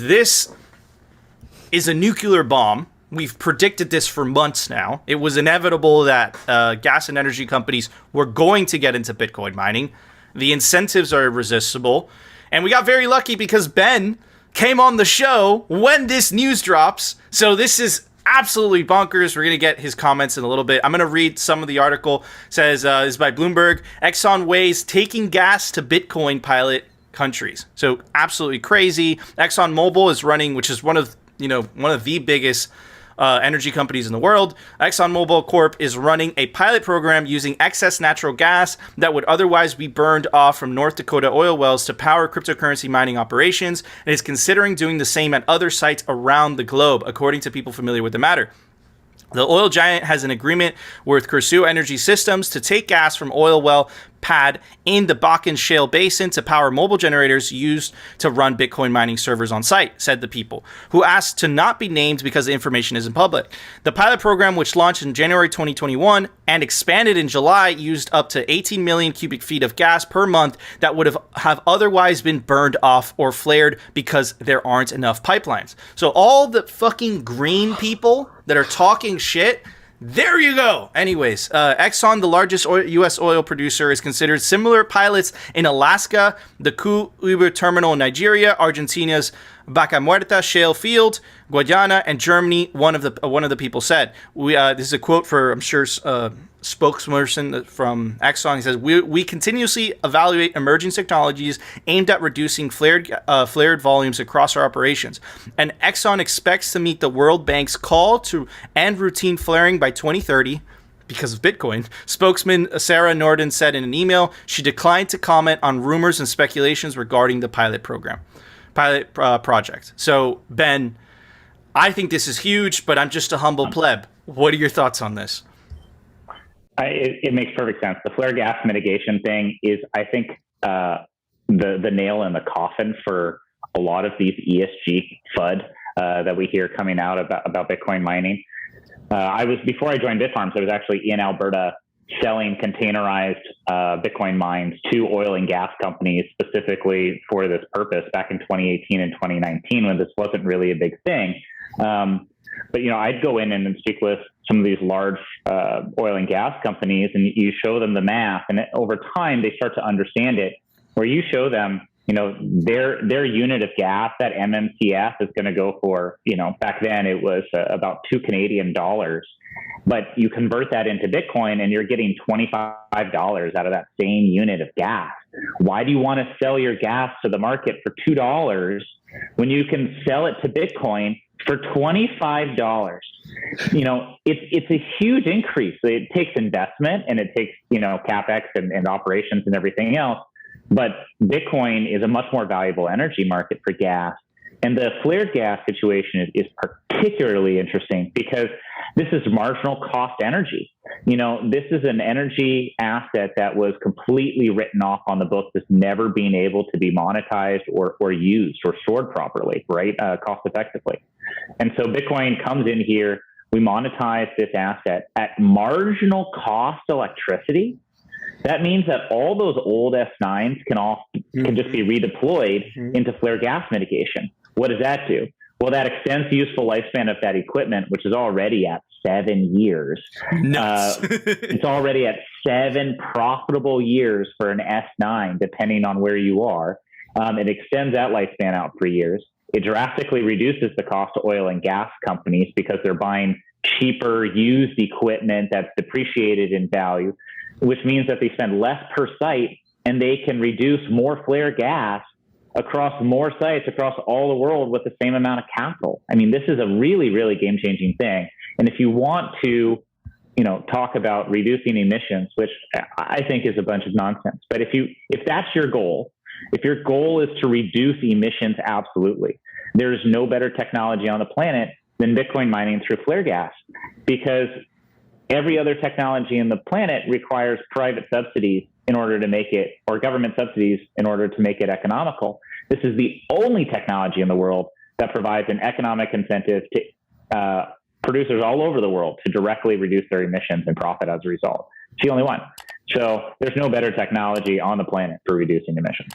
This is a nuclear bomb. We've predicted this for months now. It was inevitable that gas and energy companies were going to get into Bitcoin mining. The incentives are irresistible. And we got very lucky because Ben came on the show when this news drops. So this is absolutely bonkers. We're going to get his comments in a little bit. I'm going to read some of the article. It says, this is by Bloomberg. Exxon weighs taking gas to Bitcoin pilot countries. So absolutely crazy. ExxonMobil is running, which is one of the biggest energy companies in the world. ExxonMobil Corp is running a pilot program using excess natural gas that would otherwise be burned off from North Dakota oil wells to power cryptocurrency mining operations, and is considering doing the same at other sites around the globe, according to people familiar with the matter. The oil giant has an agreement with Cursu Energy Systems to take gas from oil well pad in the Bakken Shale Basin to power mobile generators used to run Bitcoin mining servers on site, said the people, who asked to not be named because the information isn't public. The pilot program, which launched in January 2021 and expanded in July, used up to 18 million cubic feet of gas per month that would have otherwise been burned off or flared because there aren't enough pipelines. So all the fucking green people that are talking shit, there you go. Anyways, Exxon, the largest U.S. oil producer, is considered similar pilots in Alaska, the Ku-Uber terminal in Nigeria, Argentina's Vaca Muerta shale field, Guyana, and Germany. One of the people said, this is a quote for, I'm sure, spokesperson from Exxon. He says, we continuously evaluate emerging technologies aimed at reducing flared volumes across our operations. And Exxon expects to meet the World Bank's call to end routine flaring by 2030 because of Bitcoin. Spokesman Sarah Norden said in an email she declined to comment on rumors and speculations regarding the pilot project. So, Ben, I think this is huge, but I'm just a humble pleb. What are your thoughts on this? It makes perfect sense. The flare gas mitigation thing is, I think, the nail in the coffin for a lot of these ESG FUD that we hear coming out about Bitcoin mining. Before I joined Bitfarms, I was actually in Alberta selling containerized Bitcoin mines to oil and gas companies specifically for this purpose back in 2018 and 2019 when this wasn't really a big thing. But, I'd go in and speak with some of these large oil and gas companies, and you show them the math, and over time they start to understand it, where you show them, their unit of gas, that MMCF, is going to go for, back then it was about $2 Canadian. But you convert that into Bitcoin and you're getting $25 out of that same unit of gas. Why do you want to sell your gas to the market for $2 when you can sell it to Bitcoin for $25? It's a huge increase. It takes investment and it takes, CapEx and operations and everything else. But Bitcoin is a much more valuable energy market for gas. And the flared gas situation is particularly interesting because this is marginal cost energy. This is an energy asset that was completely written off on the books as never being able to be monetized or used or stored properly, right? Cost effectively. And so Bitcoin comes in here, we monetize this asset at marginal cost electricity. That means that all those old S9s can just be redeployed into flare gas mitigation. What does that do? Well, that extends the useful lifespan of that equipment, which is already at 7 years. Nice. It's already at 7 profitable years for an S9, depending on where you are. It extends that lifespan out 3 years. It drastically reduces the cost to oil and gas companies because they're buying cheaper used equipment that's depreciated in value, which means that they spend less per site and they can reduce more flare gas across more sites across all the world with the same amount of capital. I mean, this is a really, really game-changing thing. And if you want to, talk about reducing emissions, which I think is a bunch of nonsense, but if that's your goal, if your goal is to reduce emissions, absolutely. There's no better technology on the planet than Bitcoin mining through flare gas, because every other technology in the planet requires private subsidies in order to make it, or government subsidies in order to make it economical. This is the only technology in the world that provides an economic incentive to producers all over the world to directly reduce their emissions and profit as a result. It's the only one. So there's no better technology on the planet for reducing emissions.